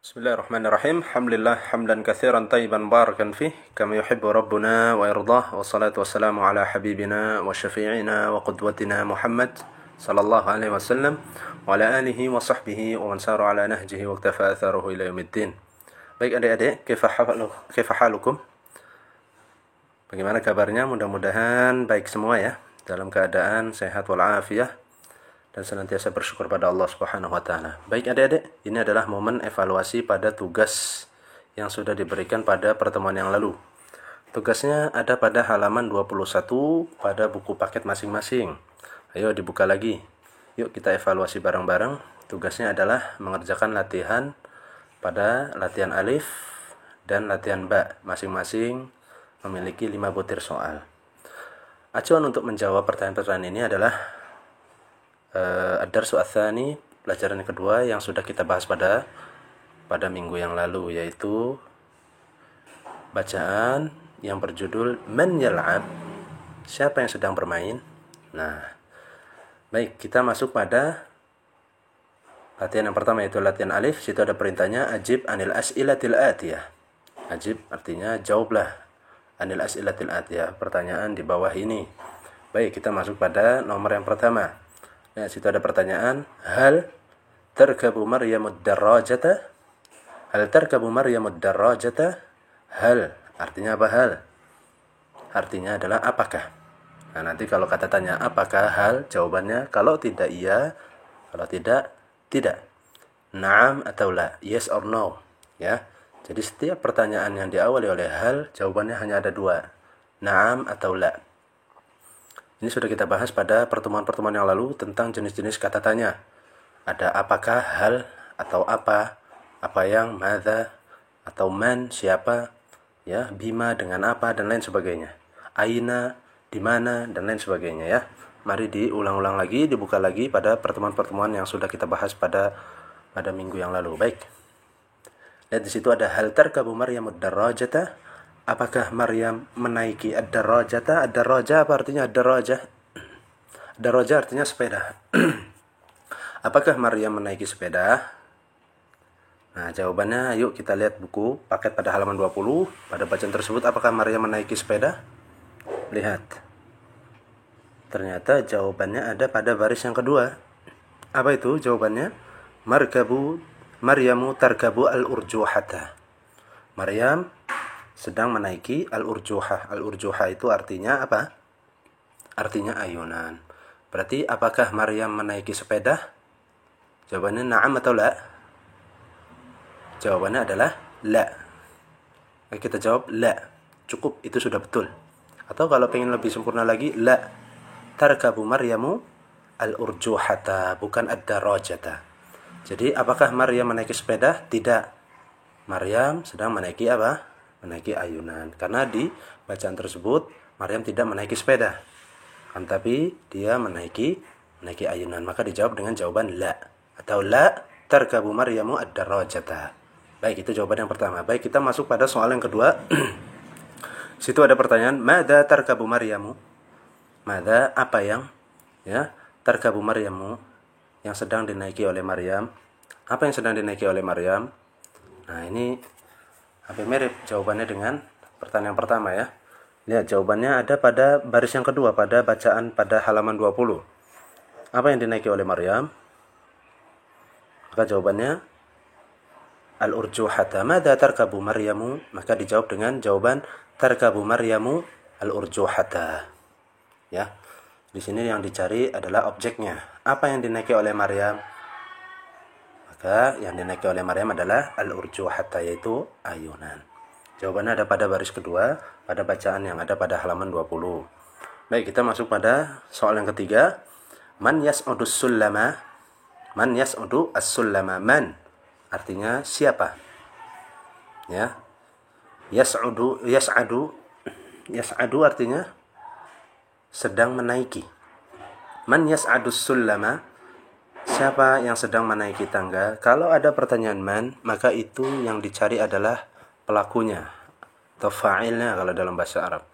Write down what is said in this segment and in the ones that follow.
Bismillahirrahmanirrahim. Alhamdulillah hamdan katsiran tayyiban barakan fih kama yuhibbu rabbuna wa yardah. Wassalatu wassalamu ala habibina wa syafi'ina wa qudwatina Muhammad sallallahu alaihi wasallam wa ala alihi wa sahbihi wa man sara ala nahjihi wa iktafa atharuhu ila yaumiddin. Baik adik-adik, kaifa halukum? Bagaimana kabarnya? Mudah-mudahan baik semua ya, dalam keadaan sehat walafiat dan senantiasa bersyukur pada Allah Subhanahu wa taala. Baik adik-adik, ini adalah momen evaluasi pada tugas yang sudah diberikan pada pertemuan yang lalu. Tugasnya ada pada halaman 21 pada buku paket masing-masing. Ayo dibuka lagi. Yuk kita evaluasi bareng-bareng. Tugasnya adalah mengerjakan latihan pada latihan alif dan latihan ba. Masing-masing memiliki 5 butir soal. Acuan untuk menjawab pertanyaan-pertanyaan ini adalah Ad-Darsu Ats-Tsani, pelajaran yang kedua yang sudah kita bahas pada minggu yang lalu, yaitu bacaan yang berjudul Man Yal'ab, siapa yang sedang bermain. Nah, baik, kita masuk pada latihan yang pertama, yaitu latihan alif. Situ ada perintahnya ajib anil as'ilatil atiyah. Ajib artinya jawablah anil as'ilatil atiyah, pertanyaan di bawah ini. Baik, kita masuk pada nomor yang pertama. Nah, situ ada pertanyaan, hal tarkabu Maryamud darrajata? Hal tarkabu Maryamud darrajata? Hal artinya apa hal? Artinya adalah apakah. Nah, nanti kalau kata tanya apakah hal, jawabannya kalau tidak iya, kalau tidak tidak. Naam atau la, yes or no, ya. Jadi setiap pertanyaan yang diawali oleh hal, jawabannya hanya ada dua, naam atau la. Ini sudah kita bahas pada pertemuan-pertemuan yang lalu tentang jenis-jenis kata tanya. Ada apakah, hal, atau apa yang, madza, atau man, siapa, ya, bima, dengan apa, dan lain sebagainya. Aina, di mana, dan lain sebagainya ya. Mari diulang-ulang lagi, dibuka lagi pada pertemuan-pertemuan yang sudah kita bahas pada minggu yang lalu. Baik. Lihat di situ ada hal tarkabu Maryamud darrajata? Apakah Maryam menaiki ad-darrajata? Ad-darrajah apa artinya ad-darrajah? Ad-darrajah artinya sepeda. Apakah Maryam menaiki sepeda? Nah, jawabannya yuk kita lihat buku paket pada halaman 20. Pada bacaan tersebut, apakah Maryam menaiki sepeda? Lihat. Ternyata jawabannya ada pada baris yang kedua. Apa itu jawabannya? Maryamu tarkabu al-urjuhata. Maryam sedang menaiki al-urjuhah. Al-urjuhah itu artinya apa? Artinya ayunan. Berarti apakah Maryam menaiki sepeda? Jawabannya na'am atau la? Jawabannya adalah la. Kita jawab la. Cukup, itu sudah betul. Atau kalau pengen lebih sempurna lagi, la tarkabu Maryamu al-urjuhata, bukan ad-darajata. Jadi apakah Maryam menaiki sepeda? Tidak. Maryam sedang menaiki apa? Menaiki ayunan. Karena di bacaan tersebut Maryam tidak menaiki sepeda, tapi dia menaiki ayunan. Maka dijawab dengan jawaban la, atau la tarkabu Maryamu ad-darrajata. Baik, itu jawaban yang pertama. Baik, kita masuk pada soal yang kedua. Situ ada pertanyaan, madza tarkabu Maryamu? Madza apa yang, ya, tarkabu Maryamu, yang sedang dinaiki oleh Maryam. Apa yang sedang dinaiki oleh Maryam? Nah, ini hampir mirip jawabannya dengan pertanyaan pertama ya. Lihat jawabannya ada pada baris yang kedua pada bacaan pada halaman 20. Apa yang dinaiki oleh Maryam? Maka jawabannya al-urjuhata. Madza tarkabu Maryamu? Maka dijawab dengan jawaban tarkabu Maryamu al-urjuhata. Ya. Di sini yang dicari adalah objeknya. Apa yang dinaiki oleh Maryam? Maka yang dinaiki oleh Maryam adalah al-urjuhata, yaitu ayunan. Jawabannya ada pada baris kedua pada bacaan yang ada pada halaman 20. Baik, kita masuk pada soal yang ketiga. Man yas'udu as-sullama? Man yas'udu as-sullama? Man artinya siapa? Ya. Yas'adu artinya sedang menaiki. Man yas'adu as-sullama? Siapa yang sedang menaiki tangga? Kalau ada pertanyaan man, maka itu yang dicari adalah pelakunya atau fa'ilnya kalau dalam bahasa Arab.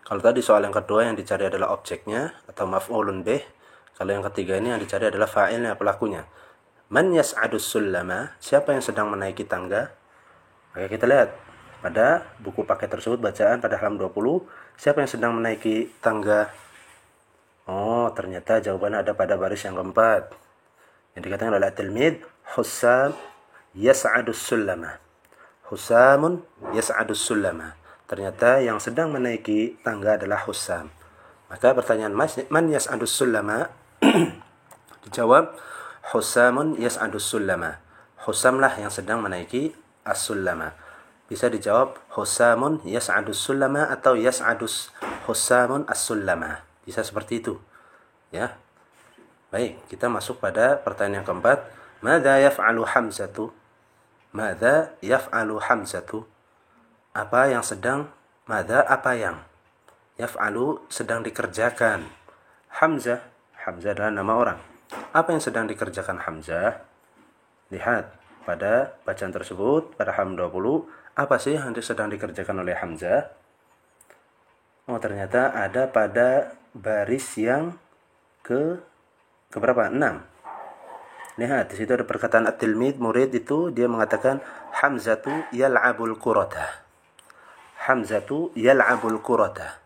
Kalau tadi soal yang kedua yang dicari adalah objeknya atau maf'ulun bih. Kalau yang ketiga ini yang dicari adalah fa'ilnya, pelakunya. Man yas'adus sullama, siapa yang sedang menaiki tangga? Maka kita lihat pada buku paket tersebut bacaan pada halaman 20, siapa yang sedang menaiki tangga? Oh, ternyata jawabannya ada pada baris yang keempat. Yang dikatakan oleh at-tilmid, Hussam yas'adus sullama. Hussamun yas'adus sullama. Ternyata yang sedang menaiki tangga adalah Hussam. Maka pertanyaan man yas'adus sullama? Dijawab, Hussamun yas'adus sullama. Hussamlah yang sedang menaiki as-sullama. Bisa dijawab Hussamun yas'adus sullama atau yas'adus Hussamun as-sullama. Bisa seperti itu. Ya. Baik, kita masuk pada pertanyaan yang keempat. Madza yaf'alu Hamzatu? Madza yaf'alu Hamzatu? Apa yang sedang? Madza apa yang? Yaf'alu sedang dikerjakan. Hamzah adalah nama orang. Apa yang sedang dikerjakan Hamzah? Lihat pada bacaan tersebut pada halaman 20, apa sih yang sedang dikerjakan oleh Hamzah? Oh, ternyata ada pada baris yang ke berapa? 6. Lihat, di situ ada perkataan at-tilmid, murid itu dia mengatakan Hamzatu yal'abul qurata. Hamzatu yal'abul qurata.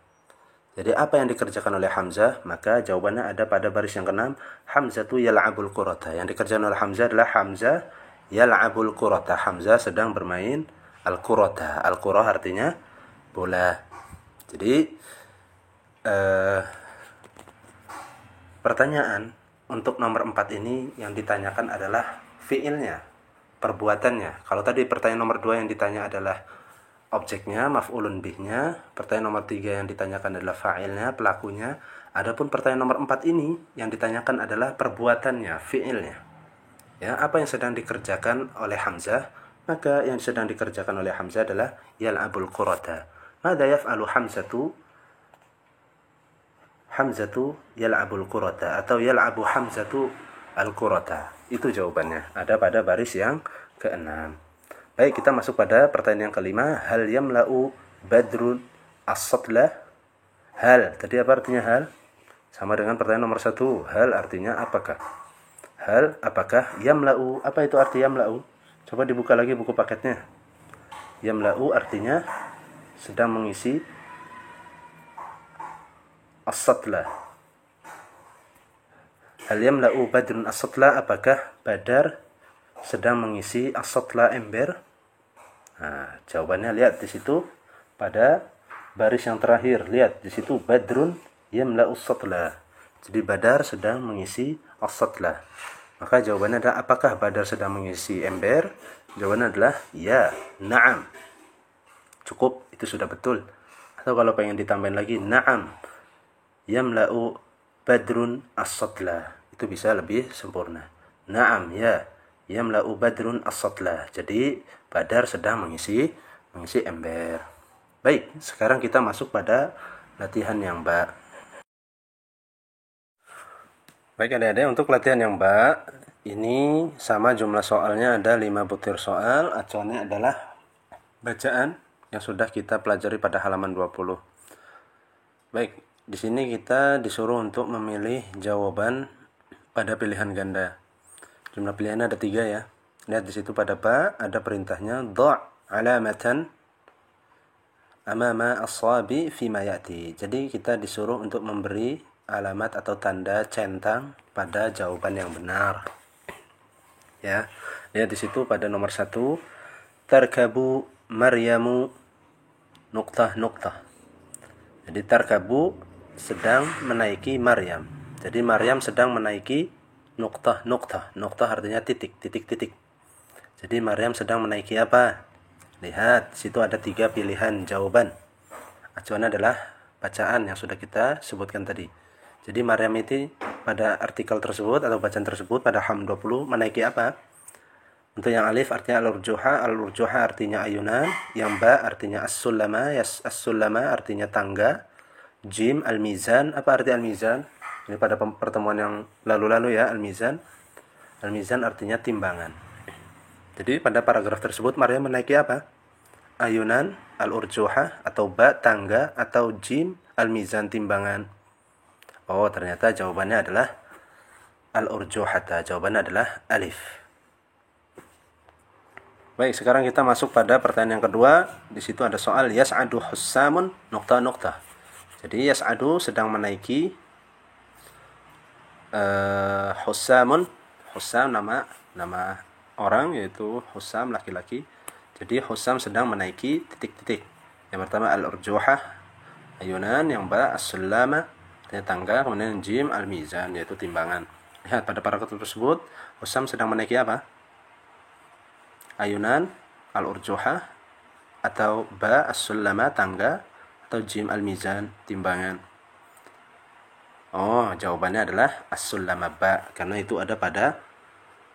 Jadi apa yang dikerjakan oleh Hamzah? Maka jawabannya ada pada baris yang ke-6, Hamzatu yal'abul qurata. Yang dikerjakan oleh Hamzah adalah Hamzah yal'abul qurata. Hamzah sedang bermain al-qurata. Al-qurah artinya bola. Jadi pertanyaan untuk nomor 4 ini yang ditanyakan adalah fiilnya, perbuatannya. Kalau tadi pertanyaan nomor 2 yang ditanya adalah objeknya, maf'ulun bihnya. Pertanyaan nomor 3 yang ditanyakan adalah fa'ilnya, pelakunya. Adapun pertanyaan nomor 4 ini yang ditanyakan adalah perbuatannya, fi'ilnya. Ya, apa yang sedang dikerjakan oleh Hamzah? Maka yang sedang dikerjakan oleh Hamzah adalah yal'abul qurata. Madza yaf'alu Hamzatu? Hamzatu yal'abul qurata atau yal'abu Hamzatu al-qurata. Itu jawabannya. Ada pada baris yang ke-6. Baik, kita masuk pada pertanyaan yang kelima. Hal yamla'u badrun as-satlah? Hal, tadi apa artinya hal? Sama dengan pertanyaan nomor 1. Hal artinya apakah? Hal, apakah? Yamla'u, apa itu arti yamla'u? Coba dibuka lagi buku paketnya. Yamla'u artinya sedang mengisi as-satlah. Hal yamla'u badrun as-satlah, apakah Badar sedang mengisi as-satlah, ember? Nah, jawabannya lihat di situ pada baris yang terakhir. Lihat di situ badrun yamla'u as-satlah. Jadi Badar sedang mengisi as-satlah. Maka jawabannya adalah apakah Badar sedang mengisi ember? Jawabannya adalah ya, na'am. Cukup, itu sudah betul. Atau kalau pengen ditambahin lagi, na'am yamla'u badrun as-satlah. Itu bisa lebih sempurna. Na'am ya, yamla'u badrun as-satlah. Jadi Badar sedang mengisi ember. Baik, sekarang kita masuk pada latihan yang ba. Baik adik-adik, untuk latihan yang ba ini sama jumlah soalnya ada 5 butir soal. Acuannya adalah bacaan yang sudah kita pelajari pada halaman 20. Baik, di sini kita disuruh untuk memilih jawaban pada pilihan ganda. Jumlah pilihannya ada 3 ya. Lihat di situ pada ba ada perintahnya dha' alamatan amama as-sabi fima ya'ti. Jadi kita disuruh untuk memberi alamat atau tanda centang pada jawaban yang benar. Ya. Lihat di situ pada nomor 1, tarkabu Maryamu nuqtah. Jadi tarkabu sedang menaiki Maryam. Jadi Maryam sedang menaiki nuqtah. Nuqtah artinya titik. Jadi Maryam sedang menaiki apa? Lihat, situ ada 3 pilihan jawaban. Acuannya adalah bacaan yang sudah kita sebutkan tadi. Jadi Maryam itu pada artikel tersebut atau bacaan tersebut pada halaman 20 menaiki apa? Untuk yang alif artinya al-urjuha artinya ayunan, yang ba artinya as-sullama, as-sullama artinya tangga, jim al-mizan, apa arti al-mizan? Ini pada pertemuan yang lalu-lalu ya, al-mizan. Al-mizan artinya timbangan. Jadi pada paragraf tersebut Maryam menaiki apa? Ayunan, al-urjuha, atau ba, tangga, atau jim, al-mizan, timbangan. Oh, ternyata jawabannya adalah al-urjuhata. Jawabannya adalah alif. Baik, sekarang kita masuk pada pertanyaan yang kedua. Di situ ada soal yas'adu hussamun nokta-nokta. Jadi yas'adu sedang menaiki, hussamun, hussam nama orang, yaitu hussam laki-laki. Jadi hussam sedang menaiki titik-titik. Yang pertama al-urjuhah, ayunan. Yang ba as-sullama, tangga. Kemudian jim al-mizan, yaitu timbangan. Lihat pada paragraf tersebut, hussam sedang menaiki apa? Ayunan, al-urjuhah, atau ba as-sullama, tangga, atau jim al-mizan, timbangan. Oh, jawabannya adalah as-sullama, ba, karena itu ada pada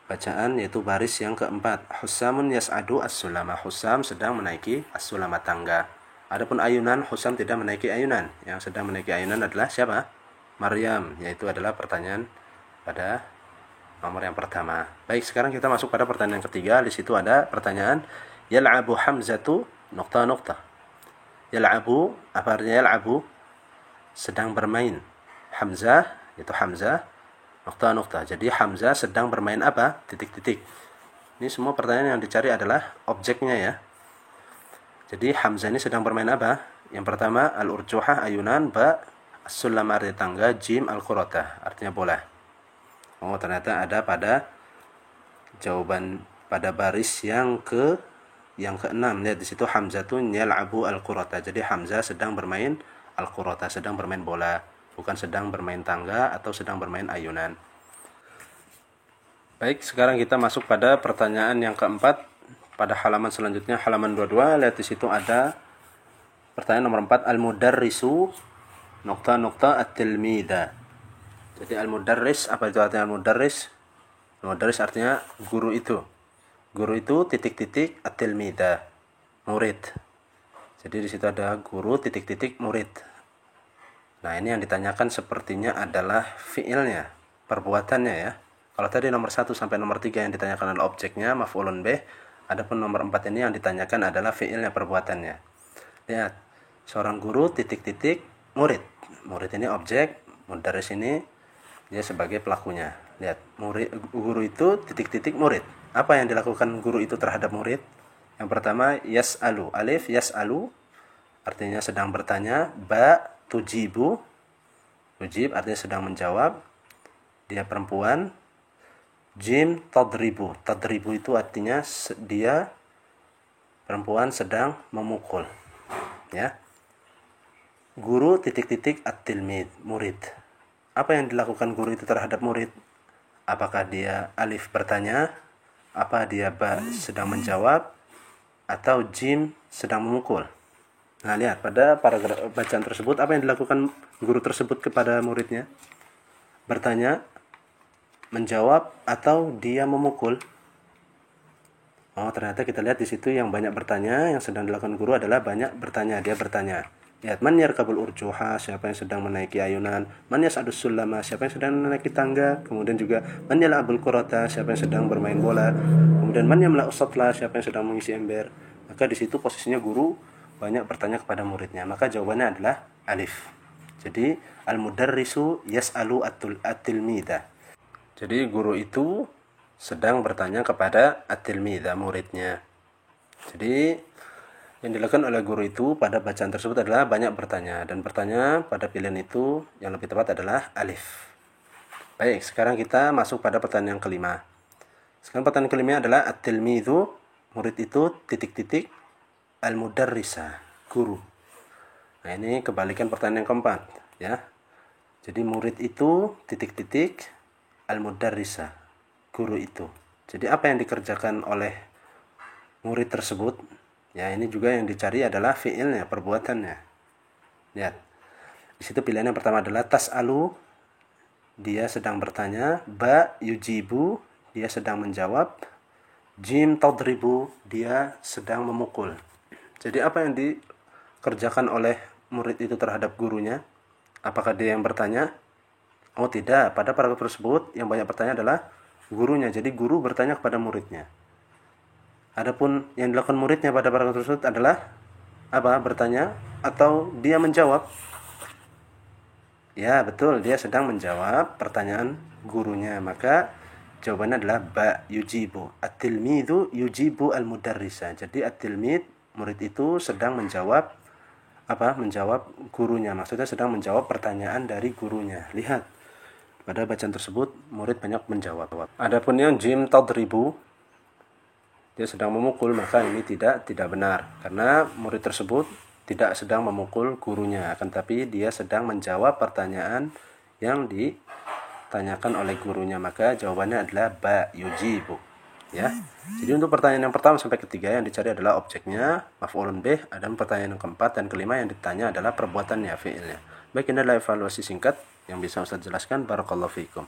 bacaan, yaitu baris yang keempat. Hussamun yas'adu as-sullama, hussam sedang menaiki as-sullama, tangga. Adapun ayunan, hussam tidak menaiki ayunan. Yang sedang menaiki ayunan adalah siapa? Maryam, yaitu adalah pertanyaan pada nomor yang pertama. Baik, sekarang kita masuk pada pertanyaan yang ketiga. Di situ ada pertanyaan yal'abu Hamzatu nokta-nokta. Yal'abu, apa artinya yal'abu? Sedang bermain. Hamzah, yaitu Hamzah, nokta-nokta. Jadi Hamzah sedang bermain apa? Titik-titik. Ini semua pertanyaan yang dicari adalah objeknya ya. Jadi Hamzah ini sedang bermain apa? Yang pertama al-urjuhah, ayunan. Ba as-sullam, artinya tangga. Jim al-qurata, artinya bola. Oh, ternyata ada pada jawaban pada baris yang keenam. Lihat di situ Hamzatun yal'abu al-qurata. Jadi Hamzah sedang bermain al-qurata, sedang bermain bola, bukan sedang bermain tangga atau sedang bermain ayunan. Baik, sekarang kita masuk pada pertanyaan yang keempat pada halaman selanjutnya, halaman 22. Lihat di situ ada pertanyaan nomor 4, al-mudarrisu nokta-nokta at-tilmida. Jadi al-mudarris, apa itu artinya al-mudarris? Al-mudarris artinya guru itu. Guru itu titik-titik at-tilmida, murid. Jadi di situ ada guru titik-titik murid. Nah, ini yang ditanyakan sepertinya adalah fiilnya, perbuatannya ya. Kalau tadi nomor 1 sampai nomor 3 yang ditanyakan adalah objeknya, maf'ulun bih. Adapun nomor 4 ini yang ditanyakan adalah fiilnya, perbuatannya. Lihat, seorang guru titik-titik murid. Murid ini objek, mudarris ini dia sebagai pelakunya. Lihat, guru itu titik-titik murid. Apa yang dilakukan guru itu terhadap murid? Yang pertama yas'alu, alif yas'alu artinya sedang bertanya. Ba tujibu, tujib artinya sedang menjawab, dia perempuan. Jim tadribu, tadribu itu artinya dia perempuan sedang memukul ya. Guru titik-titik at-tilmid, murid. Apa yang dilakukan guru itu terhadap murid? Apakah dia alif bertanya, apa dia ba sedang menjawab, atau jim sedang memukul? Nah, lihat pada paragraf bacaan tersebut, apa yang dilakukan guru tersebut kepada muridnya? Bertanya, menjawab, atau dia memukul? Oh, ternyata kita lihat di situ yang banyak bertanya, yang sedang dilakukan guru adalah banyak bertanya, dia bertanya. Lihat, man yarkabul urjuha, siapa yang sedang menaiki ayunan. Man yas'adus sullama, siapa yang sedang menaiki tangga. Kemudian juga man yal'abul qurata, siapa yang sedang bermain bola. Kemudian man yamla'us satla, siapa yang sedang mengisi ember. Maka di situ posisinya guru banyak bertanya kepada muridnya. Maka jawabannya adalah alif. Jadi al-mudarrisu yas'alu at-tilmida. Jadi guru itu sedang bertanya kepada at-tilmida, muridnya. Jadi yang dilakukan oleh guru itu pada bacaan tersebut adalah banyak bertanya, dan bertanya pada pilihan itu yang lebih tepat adalah alif. Baik, sekarang kita masuk pada pertanyaan yang kelima. Sekarang pertanyaan kelima adalah at-tilmidhu, murid itu titik-titik, al-mudarrisa, guru. Nah, ini kebalikan pertanyaan yang keempat ya. Jadi murid itu titik-titik, al-mudarrisa, guru itu. Jadi apa yang dikerjakan oleh murid tersebut? Ya, ini juga yang dicari adalah fiilnya, perbuatannya. Lihat. Di situ pilihan yang pertama adalah tas'alu, dia sedang bertanya. Ba yujibu, dia sedang menjawab. Jim tadribu, dia sedang memukul. Jadi apa yang dikerjakan oleh murid itu terhadap gurunya? Apakah dia yang bertanya? Oh, tidak. Pada paragraf tersebut yang banyak bertanya adalah gurunya. Jadi guru bertanya kepada muridnya. Adapun yang dilakukan muridnya pada paragraf tersebut adalah apa? Bertanya atau dia menjawab? Ya, betul, dia sedang menjawab pertanyaan gurunya. Maka Jawabannya adalah ba yujibu. At-tilmidzu yujibu al-mudarrisa. Jadi at-tilmid, murid itu sedang menjawab menjawab gurunya. Maksudnya sedang menjawab pertanyaan dari gurunya. Lihat, pada bacaan tersebut murid banyak menjawab. Adapun yang jim tadribu, dia sedang memukul, maka ini tidak benar karena murid tersebut tidak sedang memukul gurunya, akan tapi dia sedang menjawab pertanyaan yang ditanyakan oleh gurunya, maka jawabannya adalah ba yujibu. Ya. Jadi untuk pertanyaan yang pertama sampai ketiga yang dicari adalah objeknya, maf'ulun bih, dan pertanyaan yang keempat dan kelima yang ditanya adalah perbuatannya, fi'ilnya. Baik, ini adalah evaluasi singkat yang bisa Ustaz jelaskan. Barakallahu fiikum.